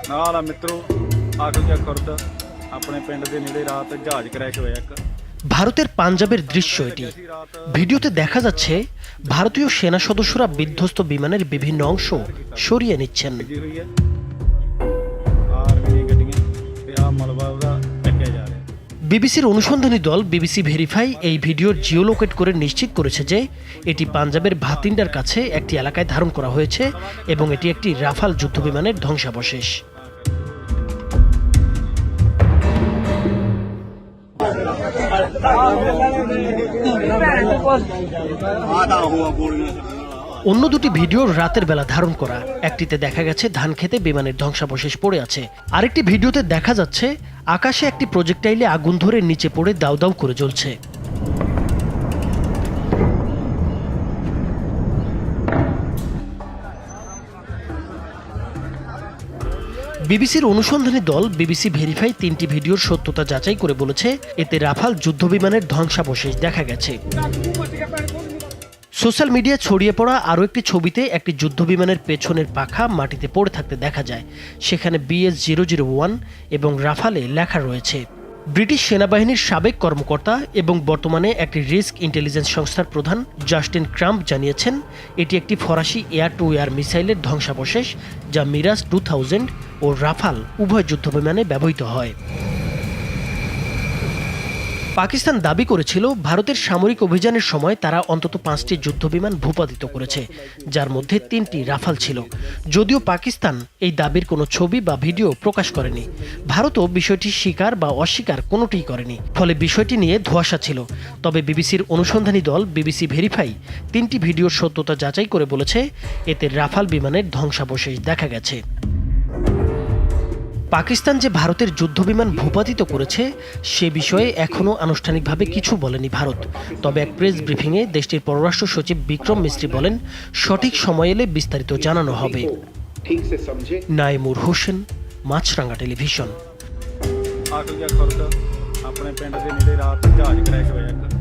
ਨਾਲ ਆ ਮਿੱਤਰੋ ਆਖਿਆ ਖੁਰਦ ਆਪਣੇ ਪਿੰਡ ਦੇ ਨੇੜੇ ਰਾਤ ਜਹਾਜ਼ ক্র্যাশ ਹੋਇਆ ਇੱਕ। ভারতের পাঞ্জাবের দৃশ্য এটি। ভিডিওতে দেখা যাচ্ছে ভারতীয় সেনা সদস্যরা বিধ্বস্ত বিমানের বিভিন্ন অংশ সরিয়ে নিচ্ছেন। ਲੱਗੀ ਹੋਈ ਹੈ ਆਰਮੀ ਦੀਆਂ ਗੱਡੀਆਂ ਤੇ ਆ ਮਲਬਾ ਉਹਦਾ ਚੱਕਿਆ ਜਾ ਰਿਹਾ। বিবিসির অনুসন্ধানী দল বিবিসি ভেরিফাই এই ভিডিওর জিওলোকেট করে নিশ্চিত করেছে যে এটি পাঞ্জাবের ভাতিন্ডার কাছে একটি এলাকায় ধারণ করা হয়েছে এবং এটি একটি রাফাল যুদ্ধবিমানের ধ্বংসাবশেষ। অন্য দুটি ভিডিও রাতের বেলা ধারণ করা। একটিতে দেখা গেছে ধান খেতে বিমানের ধ্বংসাবশেষ পড়ে আছে, আরেকটি ভিডিওতে দেখা যাচ্ছে আকাশে একটি প্রজেক্টাইলে আগুন ধরে নিচে পড়ে দাউ দাউ করে জ্বলছে। বিবিসির অনুসন্ধানী দল বিবিসি ভেরিফাই ৩টি ভিডিওর সত্যতা যাচাই করে বলেছে এতে রাফাল যুদ্ধবিমানের ধ্বংসাবশেষ দেখা গেছে। সোশ্যাল মিডিয়া ছড়িয়ে পড়া আরও একটি ছবিতে একটি যুদ্ধবিমানের পেছনের পাখা মাটিতে পড়ে থাকতে দেখা যায়। সেখানে BS-001 এবং রাফালে লেখা রয়েছে। ব্রিটিশ সেনাবাহিনীর সাবেক কর্মকর্তা এবং বর্তমানে একটি রিস্ক ইন্টেলিজেন্স সংস্থার প্রধান জাস্টিন ক্রাম্প জানিয়েছেন এটি একটি ফরাসি এয়ার টু এয়ার মিসাইলের ধ্বংসাবশেষ যা মিরাজ 2000 ও রাফাল উভয় যুদ্ধবিমানে ব্যবহৃত হয়। পাকিস্তান দাবি করেছিল ভারতের সামরিক অভিযানের সময় তারা অন্তত 5টি যুদ্ধবিমান ভূপাতিত করেছে, যার মধ্যে 3টি রাফাল ছিল। যদিও পাকিস্তান এই দাবির কোনো ছবি বা ভিডিও প্রকাশ করেনি, ভারতও বিষয়টি স্বীকার বা অস্বীকার কোনোটিই করেনি, ফলে বিষয়টি নিয়ে ধোঁয়াশা ছিল। তবে বিবিসির অনুসন্ধানী দল বিবিসি ভেরিফাই 3টি ভিডিওর সত্যতা যাচাই করে বলেছে এতে রাফাল বিমানের ধ্বংসাবশেষ দেখা গেছে। পাকিস্তান যে ভারতের যুদ্ধবিমান ভূপাতিত করেছে সে বিষয়ে এখনও আনুষ্ঠানিকভাবে কিছু বলেনি ভারত। তবে এক প্রেস ব্রিফিংয়ে দেশটির পররাষ্ট্র সচিব বিক্রম মিস্ত্রি বলেন সঠিক সময় এলে বিস্তারিত জানানো হবে। নাইমুর হোসেন, মাছরাঙ্গা টেলিভিশন। ਆਖਿਆ ਖੁਰਦ ਆਪਣੇ ਪਿੰਡ ਦੇ ਨੇੜੇ ਰਾਤ ਜਹਾਜ਼ ক্র্যাশ ਹੋਇਆ ਇੱਕ।